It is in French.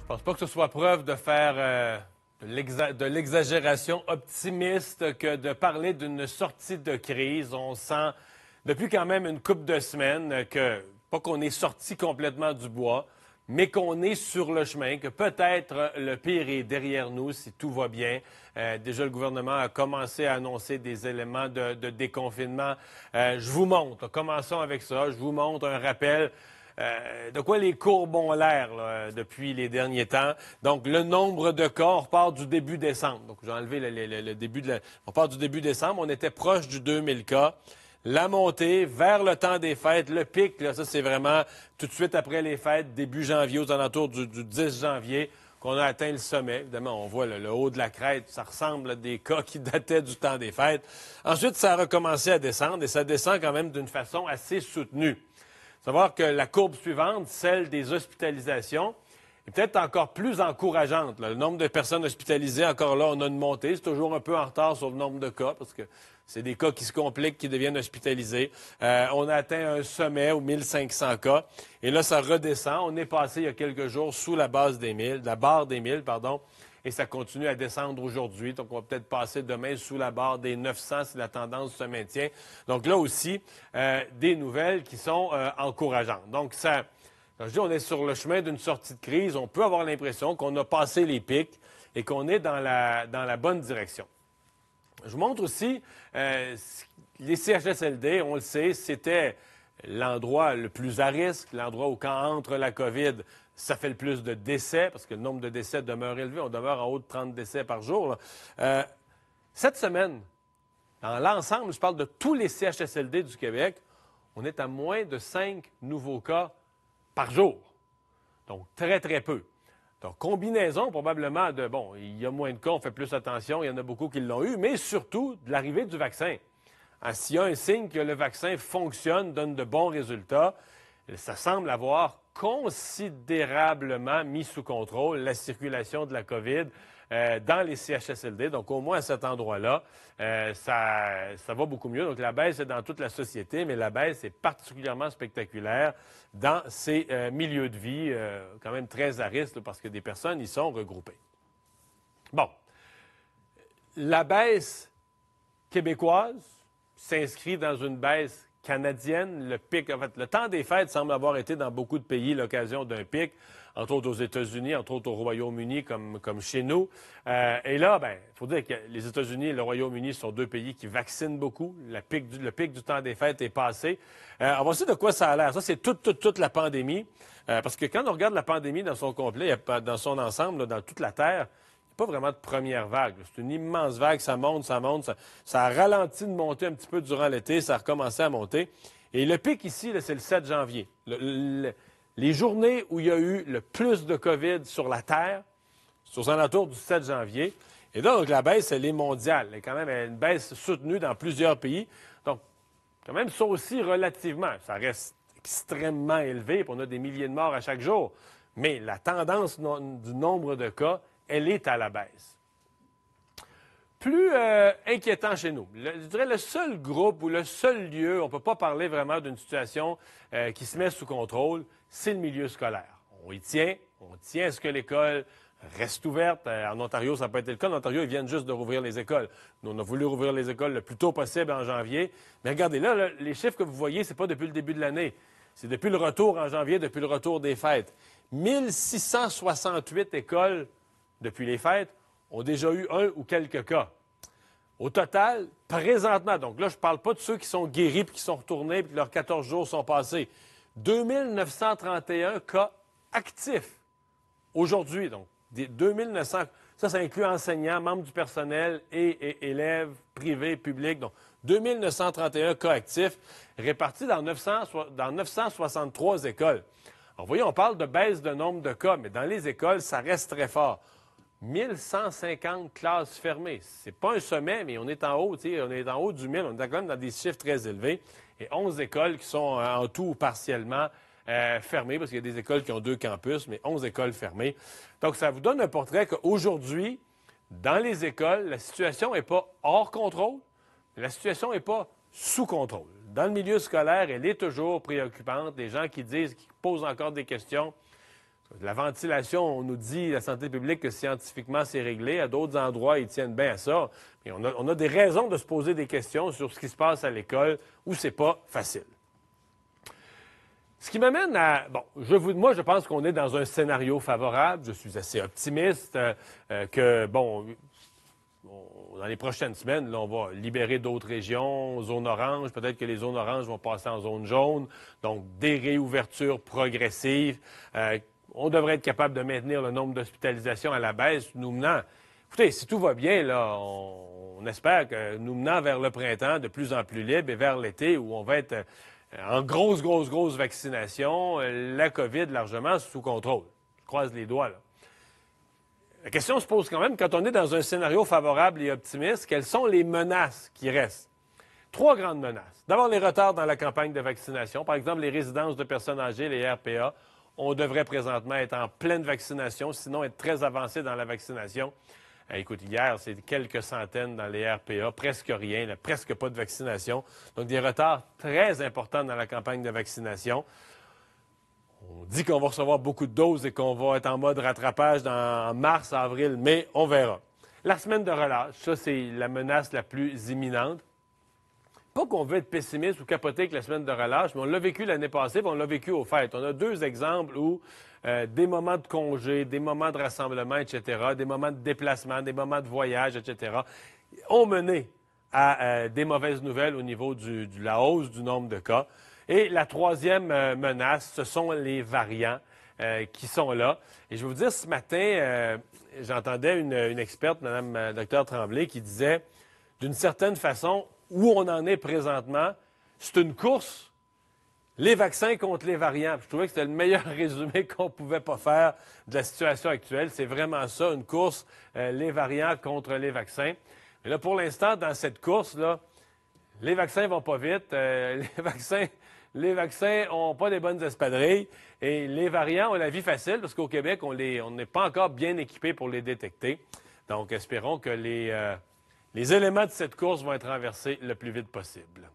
Je pense pas que ce soit preuve de faire de l'exagération optimiste que de parler d'une sortie de crise. On sent depuis quand même une couple de semaines que, pas qu'on est sorti complètement du bois, mais qu'on est sur le chemin, que peut-être le pire est derrière nous si tout va bien. Déjà, le gouvernement a commencé à annoncer des éléments de déconfinement. Je vous montre, commençons avec ça, je vous montre un rappel. De quoi les courbes ont l'air depuis les derniers temps. Donc, le nombre de cas, on repart du début décembre. Donc, j'ai enlevé le début de On part du début décembre, on était proche du 2000 cas. La montée vers le temps des fêtes, le pic, là, ça, c'est vraiment tout de suite après les fêtes, début janvier, aux alentours du 10 janvier, qu'on a atteint le sommet. Évidemment, on voit le haut de la crête, ça ressemble à des cas qui dataient du temps des fêtes. Ensuite, ça a recommencé à descendre, et ça descend quand même d'une façon assez soutenue. Savoir que la courbe suivante, celle des hospitalisations, est peut-être encore plus encourageante. Là. Le nombre de personnes hospitalisées, encore là, on a une montée. C'est toujours un peu en retard sur le nombre de cas parce que c'est des cas qui se compliquent, qui deviennent hospitalisés. On a atteint un sommet aux 1500 cas. Et là, ça redescend. On est passé il y a quelques jours sous la base des 1000, la barre des 1000, pardon. Et ça continue à descendre aujourd'hui. Donc, on va peut-être passer demain sous la barre des 900 si la tendance se maintient. Donc, là aussi, des nouvelles qui sont encourageantes. Donc, ça, quand je dis on est sur le chemin d'une sortie de crise, on peut avoir l'impression qu'on a passé les pics et qu'on est dans la bonne direction. Je vous montre aussi les CHSLD, on le sait, c'était l'endroit le plus à risque, l'endroit où quand entre la COVID, ça fait le plus de décès, parce que le nombre de décès demeure élevé. On demeure en haut de 30 décès par jour. Cette semaine, dans l'ensemble, je parle de tous les CHSLD du Québec, on est à moins de 5 nouveaux cas par jour. Donc, très, très peu. Donc, combinaison probablement de, bon, il y a moins de cas, on fait plus attention, il y en a beaucoup qui l'ont eu, mais surtout de l'arrivée du vaccin. S'il y a un signe que le vaccin fonctionne, donne de bons résultats, ça semble avoir considérablement mis sous contrôle la circulation de la COVID dans les CHSLD. Donc, au moins à cet endroit-là, ça va beaucoup mieux. Donc, la baisse est dans toute la société, mais la baisse est particulièrement spectaculaire dans ces milieux de vie, quand même très à risque, parce que des personnes y sont regroupées. Bon. La baisse québécoise s'inscrit dans une baisse canadienne. Le pic, en fait, le temps des fêtes semble avoir été dans beaucoup de pays l'occasion d'un pic, entre autres aux États-Unis, entre autres au Royaume-Uni, comme chez nous. Et là, il faut dire que les États-Unis et le Royaume-Uni sont deux pays qui vaccinent beaucoup. Le pic du temps des fêtes est passé. On va voir de quoi ça a l'air. Ça, c'est toute la pandémie. Parce que quand on regarde la pandémie dans son complet, dans son ensemble, là, dans toute la Terre, pas vraiment de première vague. C'est une immense vague, ça monte. Ça a ralenti de monter un petit peu durant l'été, ça a recommencé à monter. Et le pic ici, c'est le 7 janvier. Les journées où il y a eu le plus de COVID sur la Terre, c'est aux alentours du 7 janvier. Et là, donc, la baisse, elle est mondiale. Elle est quand même une baisse soutenue dans plusieurs pays. Donc, quand même, ça aussi relativement. Ça reste extrêmement élevé, puis on a des milliers de morts à chaque jour. Mais la tendance du nombre de cas, elle est à la baisse. Plus inquiétant chez nous, je dirais le seul groupe ou le seul lieu, on ne peut pas parler vraiment d'une situation qui se met sous contrôle, c'est le milieu scolaire. On tient à ce que l'école reste ouverte. En Ontario, ça n'a pas été le cas. En Ontario, ils viennent juste de rouvrir les écoles. Nous, on a voulu rouvrir les écoles le plus tôt possible en janvier. Mais regardez, là, les chiffres que vous voyez, ce n'est pas depuis le début de l'année. C'est depuis le retour en janvier, depuis le retour des fêtes. 1668 écoles depuis les fêtes, ont déjà eu un ou quelques cas. Au total, présentement, donc là, je ne parle pas de ceux qui sont guéris puis qui sont retournés puis que leurs 14 jours sont passés. 2931 cas actifs aujourd'hui. Donc, 2900, ça inclut enseignants, membres du personnel et élèves privés, publics. Donc, 2931 cas actifs répartis dans 963 écoles. Alors, vous voyez, on parle de baisse de nombre de cas, mais dans les écoles, ça reste très fort. 1150 classes fermées. C'est pas un sommet, mais on est en haut, on est en haut du 1000. On est quand même dans des chiffres très élevés. Et 11 écoles qui sont en tout ou partiellement fermées, parce qu'il y a des écoles qui ont 2 campus, mais 11 écoles fermées. Donc, ça vous donne un portrait qu'aujourd'hui, dans les écoles, la situation n'est pas hors contrôle, mais la situation n'est pas sous contrôle. Dans le milieu scolaire, elle est toujours préoccupante. Des gens qui disent, qui posent encore des questions. La ventilation, on nous dit, la santé publique, que scientifiquement, c'est réglé. À d'autres endroits, ils tiennent bien à ça. Mais on a des raisons de se poser des questions sur ce qui se passe à l'école où c'est pas facile. Ce qui m'amène à... Bon, moi, je pense qu'on est dans un scénario favorable. Je suis assez optimiste que, bon, dans les prochaines semaines, là, on va libérer d'autres régions, zone orange. Peut-être que les zones oranges vont passer en zone jaune. Donc, des réouvertures progressives. On devrait être capable de maintenir le nombre d'hospitalisations à la baisse, nous menant... Écoutez, si tout va bien, là, on espère que nous menant vers le printemps de plus en plus libre et vers l'été où on va être en grosse vaccination, la COVID largement sous contrôle. Je croise les doigts, là. La question se pose quand même, quand on est dans un scénario favorable et optimiste, quelles sont les menaces qui restent? 3 grandes menaces. D'abord, les retards dans la campagne de vaccination. Par exemple, les résidences de personnes âgées, les RPA. On devrait présentement être en pleine vaccination, sinon être très avancé dans la vaccination. Écoute, hier, c'est quelques centaines dans les RPA, presque rien, là, presque pas de vaccination. Donc, des retards très importants dans la campagne de vaccination. On dit qu'on va recevoir beaucoup de doses et qu'on va être en mode rattrapage en mars, avril, mai, on verra. La semaine de relâche, ça, c'est la menace la plus imminente. Pas qu'on veut être pessimiste ou capoter avec la semaine de relâche, mais on l'a vécu l'année passée, puis on l'a vécu aux fêtes. On a 2 exemples où des moments de congé, des moments de rassemblement, etc., des moments de déplacement, des moments de voyage, etc., ont mené à des mauvaises nouvelles au niveau de la hausse du nombre de cas. Et la troisième menace, ce sont les variants qui sont là. Et je vais vous dire, ce matin, j'entendais une experte, Mme Dr Tremblay, qui disait, d'une certaine façon, où on en est présentement, c'est une course, les vaccins contre les variants. Puis je trouvais que c'était le meilleur résumé qu'on ne pouvait pas faire de la situation actuelle. C'est vraiment ça, une course, les variants contre les vaccins. Mais là, pour l'instant, dans cette course-là, les vaccins vont pas vite, les vaccins n'ont pas des bonnes espadrilles et les variants ont la vie facile parce qu'au Québec, on n'est pas encore bien équipés pour les détecter. Donc, espérons que les éléments de cette course vont être renversés le plus vite possible.